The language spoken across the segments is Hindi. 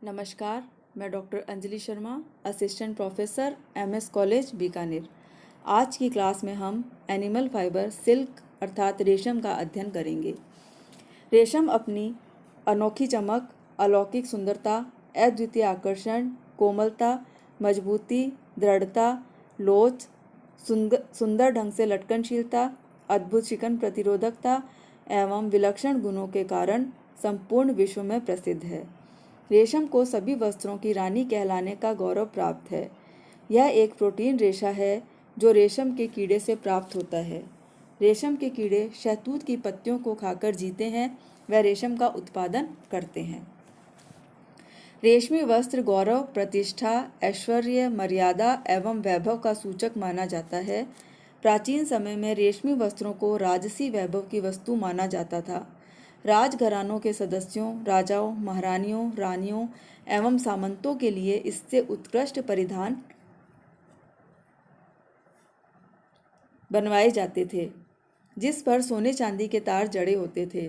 नमस्कार, मैं doctor Anjali Sharma, assistant professor MS college Bikaner. आज की क्लास में हम एनिमल फाइबर सिल्क अर्थात रेशम का अध्ययन करेंगे। रेशम अपनी अनोखी चमक, अलौकिक सुंदरता, अद्वितीय आकर्षण, कोमलता, मजबूती, दृढ़ता, लोच, सुंदर ढंग से लटकनशीलता, अद्भुत शिकन प्रतिरोधकता एवं विलक्षण गुणों के कारण संपूर्ण विश्व में प्रसिद्ध है। रेशम को सभी वस्त्रों की रानी कहलाने का गौरव प्राप्त है। यह एक प्रोटीन रेशा है जो रेशम के कीड़े से प्राप्त होता है। रेशम के कीड़े शहतूत की पत्तियों को खाकर जीते हैं व रेशम का उत्पादन करते हैं। रेशमी वस्त्र गौरव, प्रतिष्ठा, ऐश्वर्य, मर्यादा एवं वैभव का सूचक माना जाता है। प्राचीन समय में रेशमी वस्त्रों को राजसी वैभव की वस्तु माना जाता था। राजघरानों के सदस्यों, राजाओं, महारानियों, रानियों एवं सामंतों के लिए इससे उत्कृष्ट परिधान बनवाए जाते थे, जिस पर सोने चांदी के तार जड़े होते थे।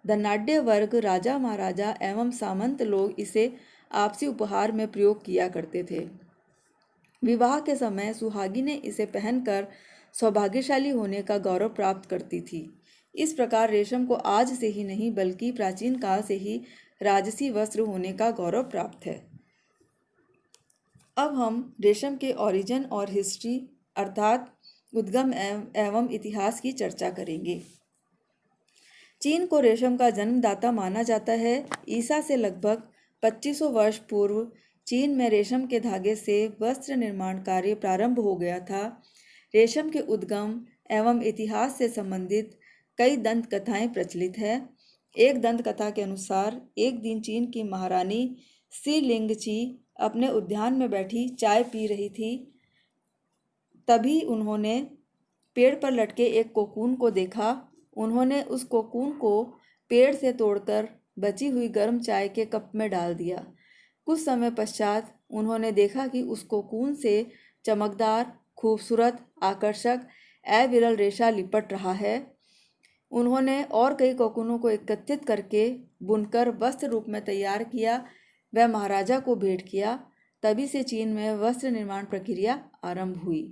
धनाढ्य वर्ग, राजा, महाराजा एवं सामंत लोग इसे आपसी उपहार में प्रयोग किया करते थे। विवाह के समय सुहागिनें इसे पहनकर सौभाग्यशाली होने का गौरव प्राप्त करती थी। इस प्रकार रेशम को आज से ही नहीं बल्कि प्राचीन काल से ही राजसी वस्त्र होने का गौरव प्राप्त है। अब हम रेशम के ओरिजिन और हिस्ट्री अर्थात उद्गम एवं इतिहास की चर्चा करेंगे। चीन को रेशम का जन्मदाता माना जाता है। ईसा से लगभग 2500 वर्ष पूर्व चीन में रेशम के धागे से वस्त्र निर्माण कार्य प्रारंभ हो गया था। रेशम के उद्गम एवं इतिहास से संबंधित कई दंत कथाएं प्रचलित है। एक दंत कथा के अनुसार एक दिन चीन की महारानी सी लिंगची अपने उद्यान में बैठी चाय पी रही थी। तभी उन्होंने पेड़ पर लटके एक कोकून को देखा। उन्होंने उस कोकून को पेड़ से तोड़कर बची हुई गर्म चाय के कप में डाल दिया। कुछ समय पश्चात उन्होंने देखा कि उस कोकून से चमकदार, खूबसूरत, आकर्षक, अविरल रेशा लिपट रहा है। उन्होंने और कई कोकूनों को एकत्रित करके बुनकर वस्त्र रूप में तैयार किया व महाराजा को भेंट किया। तभी से चीन में वस्त्र निर्माण प्रक्रिया आरंभ हुई।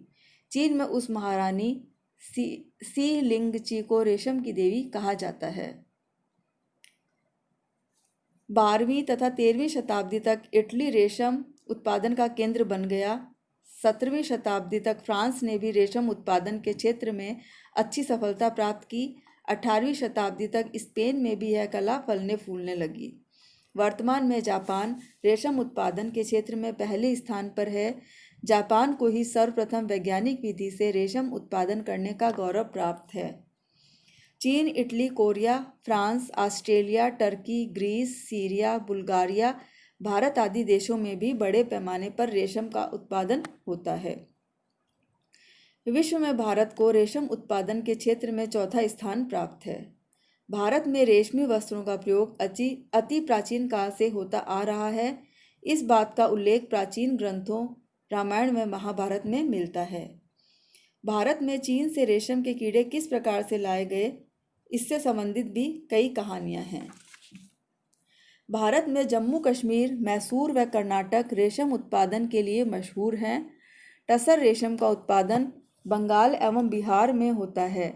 चीन में उस महारानी सी लिंगची को रेशम की देवी कहा जाता है। 12वीं तथा 13वीं शताब्दी तक इटली रेशम उत्पादन का केंद्र बन गया। 17वीं शताब्दी तक फ्रांस ने भी रेशम उत्पादन के क्षेत्र में अच्छी सफलता प्राप्त की। 18वीं शताब्दी तक स्पेन में भी यह कला फलने फूलने लगी। वर्तमान में जापान रेशम उत्पादन के क्षेत्र में पहले स्थान पर है। जापान को ही सर्वप्रथम वैज्ञानिक विधि से रेशम उत्पादन करने का गौरव प्राप्त है। चीन, Italy, Korea, France, Australia, Turkey, Greece, Syria, Bulgaria, Bharat आदि देशों में भी बड़े पैमाने पर रेशम का उत्पादन होता है। विश्व में भारत को रेशम उत्पादन के क्षेत्र में चौथा स्थान प्राप्त है। भारत में रेशमी वस्त्रों का प्रयोग अति प्राचीन काल से होता आ रहा है। इस बात का उल्लेख प्राचीन ग्रंथों रामायण में, महाभारत में मिलता है। भारत में चीन से रेशम के कीड़े किस प्रकार से लाए गए, इससे संबंधित भी कई कहानियां हैं। भारत में जम्मू कश्मीर, मैसूर व कर्नाटक रेशम उत्पादन के लिए मशहूर हैं। टसर रेशम का उत्पादन बंगाल एवं बिहार में होता है।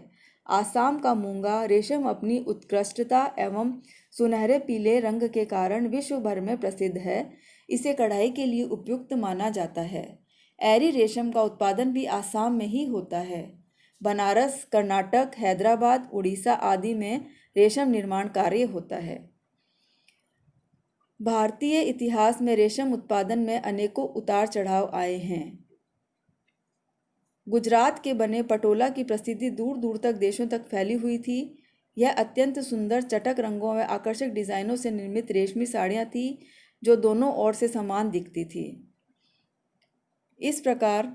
आसाम का मूंगा रेशम अपनी उत्कृष्टता एवं सुनहरे पीले रंग के कारण विश्व भर में प्रसिद्ध है। इसे कढ़ाई के लिए उपयुक्त माना जाता है। एरी रेशम का उत्पादन भी आसाम में ही होता है। बनारस, कर्नाटक, हैदराबाद, उड़ीसा आदि में रेशम निर्माण कार्य होता है। भारतीय इतिहास में रेशम उत्पादन में अनेकों उतार चढ़ाव आए हैं। गुजरात के बने पटोला की प्रसिद्धि दूर दूर तक देशों तक फैली हुई थी। यह अत्यंत सुंदर, चटक रंगों व आकर्षक डिजाइनों से निर्मित रेशमी साड़ियाँ थीं जो दोनों ओर से समान दिखती थी। इस प्रकार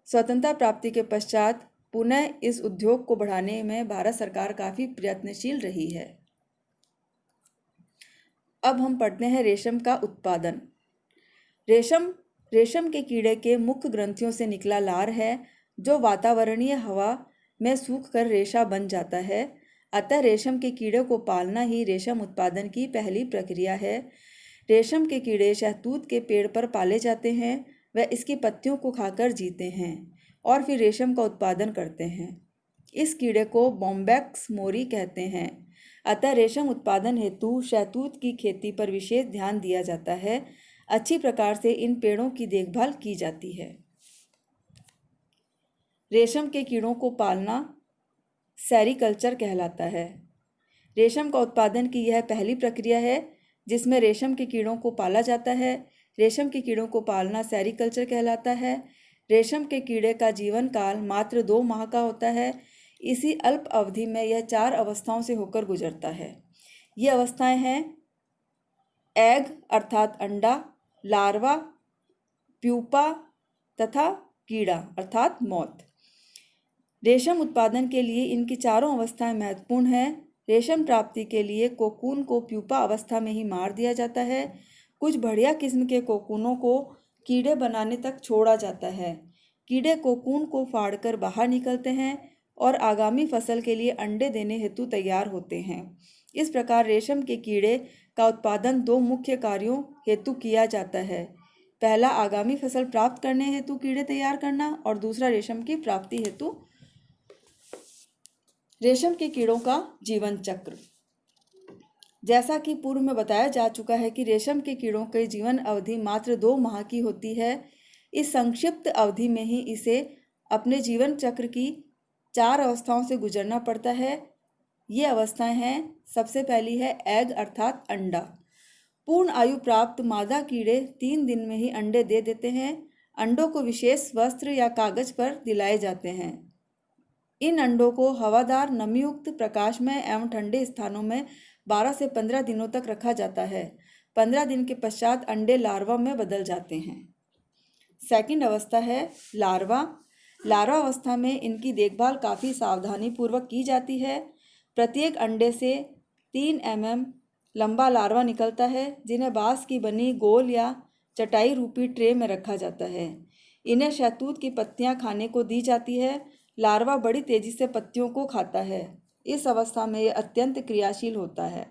स्वतंत्रता प्राप्ति के पश्चात पुनः इस उद्योग को बढ़ाने में भारत सरकार काफ़ी प्रयत्नशील रही है। अब हम पढ़ते हैं रेशम का उत्पादन। रेशम के कीड़े के मुख्य ग्रंथियों से निकला लार है जो वातावरणीय हवा में सूखकर रेशा बन जाता है। अतः रेशम के कीड़े को पालना ही रेशम उत्पादन की पहली प्रक्रिया है। रेशम के कीड़े शहतूत के पेड़ पर पाले जाते हैं। वह इसकी पत्तियों को खाकर जीते हैं और फिर रेशम का उत्पादन करते हैं। इस कीड़े को बॉम्बैक्स मोरी कहते हैं। अतः रेशम उत्पादन हेतु शहतूत की खेती पर विशेष ध्यान दिया जाता है। अच्छी प्रकार से इन पेड़ों की देखभाल की जाती है। रेशम के कीड़ों को पालना सेरीकल्चर कहलाता है। रेशम का उत्पादन की यह पहली प्रक्रिया है जिसमें रेशम के कीड़ों को पाला जाता है। रेशम के कीड़ों को पालना सेरीकल्चर कहलाता है। रेशम के कीड़े का जीवन काल मात्र 2 माह का होता है। इसी अल्प अवधि में यह 4 अवस्थाओं से होकर गुजरता है। ये अवस्थाएं हैं एग अर्थात अंडा, लार्वा, प्यूपा तथा कीड़ा अर्थात मॉथ। रेशम उत्पादन के लिए इनकी चारों अवस्थाएं महत्वपूर्ण हैं। रेशम प्राप्ति के लिए कोकून को प्यूपा अवस्था में ही मार दिया जाता है। कुछ बढ़िया किस्म के कोकूनों को कीड़े बनाने तक छोड़ा जाता है। कीड़े कोकून को फाड़कर बाहर निकलते हैं और आगामी फसल के लिए अंडे देने हेतु तैयार होते हैं। इस प्रकार रेशम के कीड़े का उत्पादन 2 मुख्य कार्यों हेतु किया जाता है। पहला आगामी फसल प्राप्त करने हेतु कीड़े तैयार करना और दूसरा रेशम की प्राप्ति हेतु। रेशम के कीड़ों का जीवन चक्र। जैसा कि पूर्व में बताया जा चुका है कि रेशम के कीड़ों की जीवन अवधि मात्र 2 माह की होती है। इस संक्षिप्त अवधि में ही इसे अपने जीवन चक्र की 4 अवस्थाओं से गुजरना पड़ता है। ये अवस्थाएं हैं, सबसे पहली है एग अर्थात अंडा। पूर्ण आयु प्राप्त मादा कीड़े 3 दिन में ही अंडे दे देते हैं। अंडों को विशेष वस्त्र या कागज पर दिलाए जाते हैं। इन अंडों को हवादार, नमीयुक्त, प्रकाशमय एवं ठंडे स्थानों में 12 से 15 दिनों तक रखा जाता है। 15 दिन के पश्चात अंडे लार्वा में बदल जाते हैं। सेकंड अवस्था है लार्वा। लार्वा अवस्था में इनकी देखभाल काफ़ी सावधानी पूर्वक की जाती है। प्रत्येक अंडे से 3 mm लंबा लार्वा निकलता है, जिन्हें बांस की बनी गोल या चटाई रूपी ट्रे में रखा जाता है। इन्हें शहतूत की पत्तियां खाने को दी जाती है। लार्वा बड़ी तेजी से पत्तियों को खाता है। इस अवस्था में यह अत्यंत क्रियाशील होता है।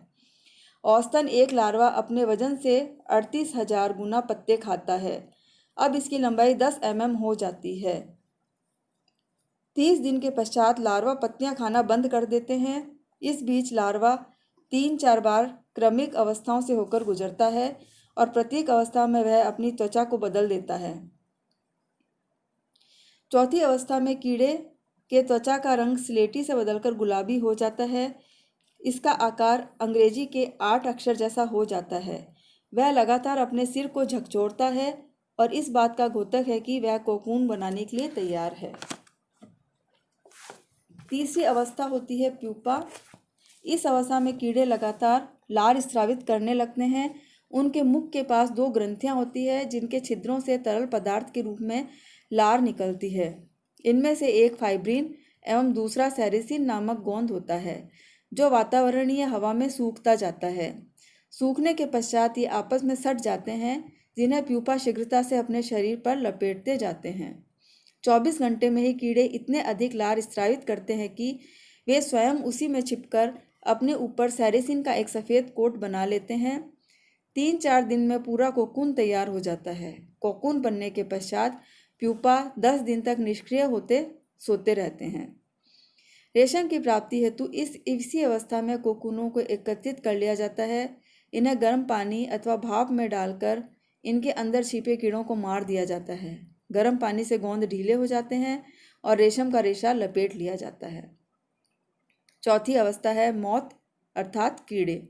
औसतन एक लार्वा अपने वजन से 38,000 गुना पत्ते खाता है। अब इसकी लंबाई 10 mm हो जाती है। 30 दिन के पश्चात लार्वा पत्तियां खाना बंद कर देते हैं। इस बीच लार्वा 3-4 बार क्रमिक अवस्थाओं से होकर गुजरता है और प्रत्येक अवस्था में वह अपनी त्वचा को बदल देता है। चौथी अवस्था में कीड़े के त्वचा का रंग स्लेटी से बदलकर गुलाबी हो जाता है। इसका आकार अंग्रेजी के 8 अक्षर जैसा हो जाता है। वह लगातार अपने सिर को झकझोरता है और इस बात का द्योतक है कि वह कोकून बनाने के लिए तैयार है। तीसरी अवस्था होती है प्यूपा। इस अवस्था में कीड़े लगातार लार स्रावित करने लगते हैं। उनके मुख के पास 2 ग्रंथियां होती है जिनके छिद्रों से तरल पदार्थ के रूप में लार निकलती है। इनमें से एक फाइब्रिन एवं दूसरा सेरिसिन नामक गोंद होता है, जो वातावरणीय हवा में सूखता जाता है। सूखने के पश्चात ये आपस में सट जाते हैं, जिन्हें प्यूपा शीघ्रता से अपने शरीर पर लपेटते जाते हैं। 24 घंटे में ही कीड़े इतने अधिक लार स्रावित करते हैं कि वे स्वयं उसी में छिपकर अपने ऊपर सेरिसिन का एक सफ़ेद कोट बना लेते हैं। 3-4 दिन में पूरा कोकून तैयार हो जाता है। कोकून बनने के पश्चात प्यूपा 10 दिन तक निष्क्रिय होते सोते रहते हैं। रेशम की प्राप्ति हेतु इसी अवस्था में कोकूनों को एकत्रित कर लिया जाता है। इन्हें गर्म पानी अथवा भाप में डालकर इनके अंदर छिपे कीड़ों को मार दिया जाता है। गर्म पानी से गोंद ढीले हो जाते हैं और रेशम का रेशा लपेट लिया जाता है। चौथी अवस्था है मॉथ अर्थात कीड़े।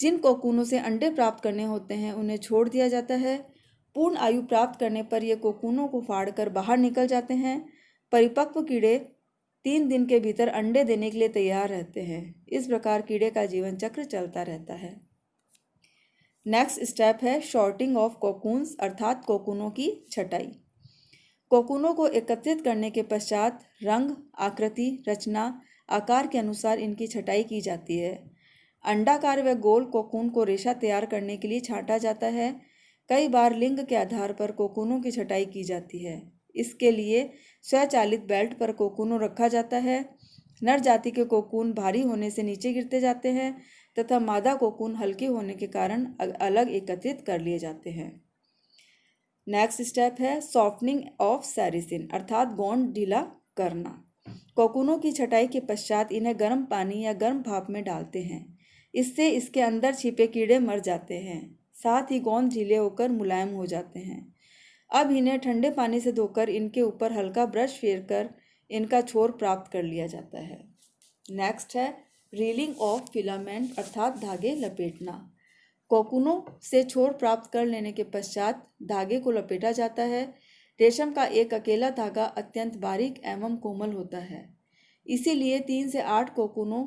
जिन कोकूनों से अंडे प्राप्त करने होते हैं उन्हें छोड़ दिया जाता है। पूर्ण आयु प्राप्त करने पर ये कोकूनों को फाड़कर बाहर निकल जाते हैं। परिपक्व कीड़े 3 दिन के भीतर अंडे देने के लिए तैयार रहते हैं। इस प्रकार कीड़े का जीवन चक्र चलता रहता है। नेक्स्ट स्टेप है शॉर्टिंग ऑफ कोकून्स अर्थात कोकूनों की छटाई। कोकूनों को एकत्रित करने के पश्चात रंग, आकृति, रचना, आकार के अनुसार इनकी छटाई की जाती है। अंडाकार व गोल कोकून को रेशा तैयार करने के लिए छांटा जाता है। कई बार लिंग के आधार पर कोकूनों की छटाई की जाती है। इसके लिए स्वचालित बेल्ट पर कोकूनों रखा जाता है। नर जाति के कोकून भारी होने से नीचे गिरते जाते हैं तथा मादा कोकून हल्के होने के कारण अलग एकत्रित कर लिए जाते हैं। नेक्स्ट स्टेप है सॉफ्टनिंग ऑफ सैरिसिन अर्थात गोंद ढीला करना। कोकूनों की छटाई के पश्चात इन्हें गर्म पानी या गर्म भाप में डालते हैं। इससे इसके अंदर छिपे कीड़े मर जाते हैं, साथ ही गोंद ढीले होकर मुलायम हो जाते हैं। अब इन्हें ठंडे पानी से धोकर इनके ऊपर हल्का ब्रश फेरकर इनका छोर प्राप्त कर लिया जाता है। नेक्स्ट है रीलिंग ऑफ फिलामेंट अर्थात धागे लपेटना। कोकूनों से छोर प्राप्त कर लेने के पश्चात धागे को लपेटा जाता है। रेशम का एक अकेला धागा अत्यंत बारीक एवं कोमल होता है, इसीलिए 3 से 8 कोकूनों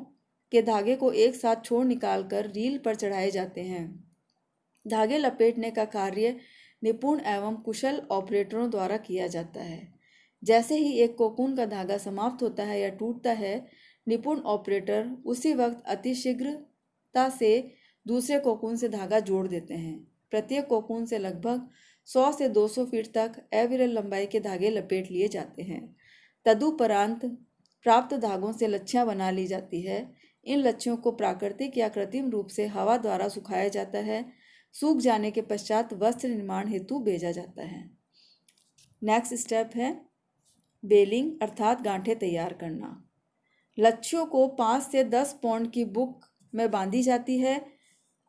के धागे को एक साथ छोड़ निकालकर रील पर चढ़ाए जाते हैं। धागे लपेटने का कार्य निपुण एवं कुशल ऑपरेटरों द्वारा किया जाता है। जैसे ही एक कोकून का धागा समाप्त होता है या टूटता है, निपुण ऑपरेटर उसी वक्त अतिशीघ्रता से दूसरे कोकून से धागा जोड़ देते हैं। प्रत्येक कोकून से लगभग 100 से 200 फीट तक अविरल लंबाई के धागे लपेट लिए जाते हैं। तदुपरांत प्राप्त धागों से लच्छियाँ बना ली जाती है। इन लच्छियों को प्राकृतिक या कृत्रिम रूप से हवा द्वारा सुखाया जाता है। सूख जाने के पश्चात वस्त्र निर्माण हेतु भेजा जाता है। नेक्स्ट स्टेप है बेलिंग अर्थात गांठें तैयार करना। लच्छियों को 5 से 10 पौंड की बुक में बांधी जाती है।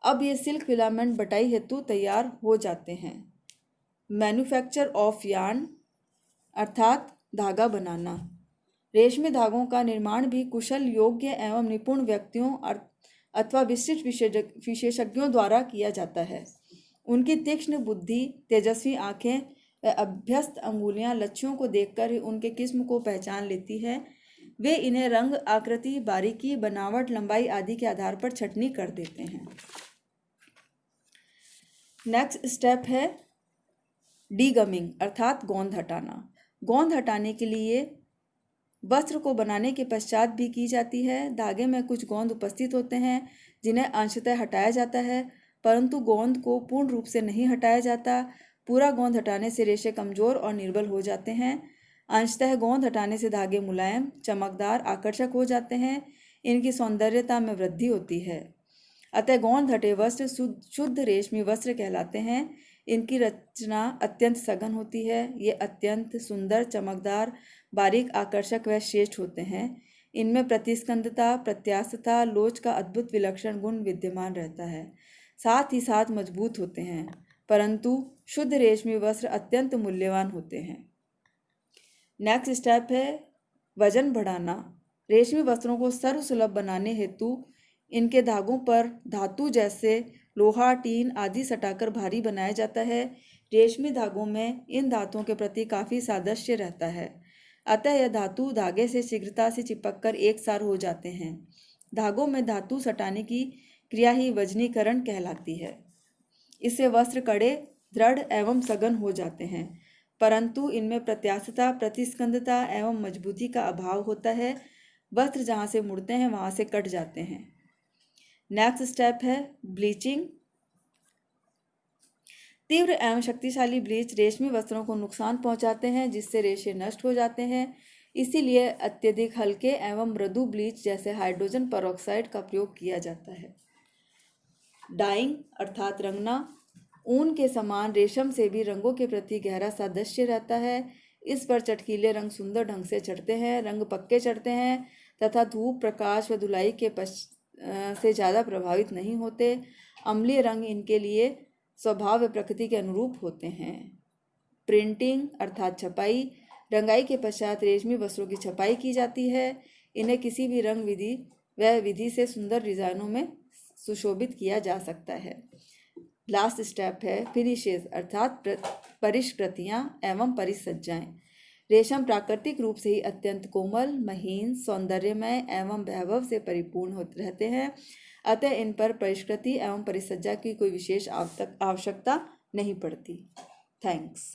अब ये सिल्क फिलामेंट बटाई हेतु तैयार हो जाते हैं। मैन्युफैक्चर ऑफ यार्न अर्थात धागा बनाना। रेशमी धागों का निर्माण भी कुशल, योग्य एवं निपुण व्यक्तियों अथवा विशिष्ट विशेषज्ञों द्वारा किया जाता है। उनकी तीक्ष्ण बुद्धि, तेजस्वी आंखें व अभ्यस्त अंगुलियां लच्छियों को देखकर ही उनके किस्म को पहचान लेती है। वे इन्हें रंग, आकृति, बारीकी, बनावट, लंबाई आदि के आधार पर छटनी कर देते हैं। नेक्स्ट स्टेप है डीगमिंग अर्थात गोंद हटाना। गोंद हटाने के लिए वस्त्र को बनाने के पश्चात भी की जाती है। धागे में कुछ गोंद उपस्थित होते हैं जिन्हें अंशतः हटाया जाता है, परंतु गोंद को पूर्ण रूप से नहीं हटाया जाता। पूरा गोंद हटाने से रेशे कमजोर और निर्बल हो जाते हैं। अंशतः गोंद हटाने से धागे मुलायम, चमकदार, आकर्षक हो जाते हैं। इनकी सौंदर्यता में वृद्धि होती है। अतः गोंद हटे वस्त्र शुद्ध रेशमी वस्त्र कहलाते हैं। इनकी रचना अत्यंत सघन होती है। ये अत्यंत सुंदर, चमकदार, बारीक, आकर्षक व श्रेष्ठ होते हैं। इनमें प्रतिस्कंदता, प्रत्यास्थता, लोच का अद्भुत विलक्षण गुण विद्यमान रहता है। साथ ही साथ मजबूत होते हैं, परंतु शुद्ध रेशमी वस्त्र अत्यंत मूल्यवान होते हैं। नेक्स्ट स्टेप है वजन बढ़ाना। रेशमी वस्त्रों को सर्वसुलभ बनाने हेतु इनके धागों पर धातु जैसे लोहा, टीन आदि सटाकर भारी बनाया जाता है। रेशमी धागों में इन धातुओं के प्रति काफ़ी सादृश्य रहता है, अतः यह धातु धागे से शीघ्रता से चिपककर एक सार हो जाते हैं। धागों में धातु सटाने की क्रिया ही वजनीकरण कहलाती है। इससे वस्त्र कड़े, दृढ़ एवं सघन हो जाते हैं, परंतु इनमें प्रत्यास्थता, प्रतिस्कंदता एवं मजबूती का अभाव होता है। वस्त्र जहाँ से मुड़ते हैं वहाँ से कट जाते हैं। नेक्स्ट स्टेप है ब्लीचिंग। तीव्र एवं शक्तिशाली ब्लीच रेशमी वस्त्रों को नुकसान पहुंचाते हैं, जिससे रेशे नष्ट हो जाते हैं। इसीलिए अत्यधिक हल्के एवं मृदु ब्लीच जैसे हाइड्रोजन पेरोक्साइड का प्रयोग किया जाता है। डाइंग अर्थात रंगना। ऊन के समान रेशम से भी रंगों के प्रति गहरा सादृश्य रहता है। इस पर चटकीले रंग सुंदर ढंग से चढ़ते हैं, रंग पक्के चढ़ते हैं तथा धूप, प्रकाश व धुलाई के से ज़्यादा प्रभावित नहीं होते। अम्लीय रंग इनके लिए स्वभाव व प्रकृति के अनुरूप होते हैं। प्रिंटिंग अर्थात छपाई। रंगाई के पश्चात रेशमी वस्त्रों की छपाई की जाती है। इन्हें किसी भी रंग विधि से सुंदर डिजाइनों में सुशोभित किया जा सकता है। लास्ट स्टेप है फिनिशेस अर्थात परिष्कृतियाँ एवं परिसज्जाएं। रेशम प्राकृतिक रूप से ही अत्यंत कोमल, महीन, सौंदर्यमय एवं वैभव से परिपूर्ण रहते हैं, अतः इन पर परिष्कृति एवं परिसज्जा की कोई विशेष आवश्यकता नहीं पड़ती। थैंक्स।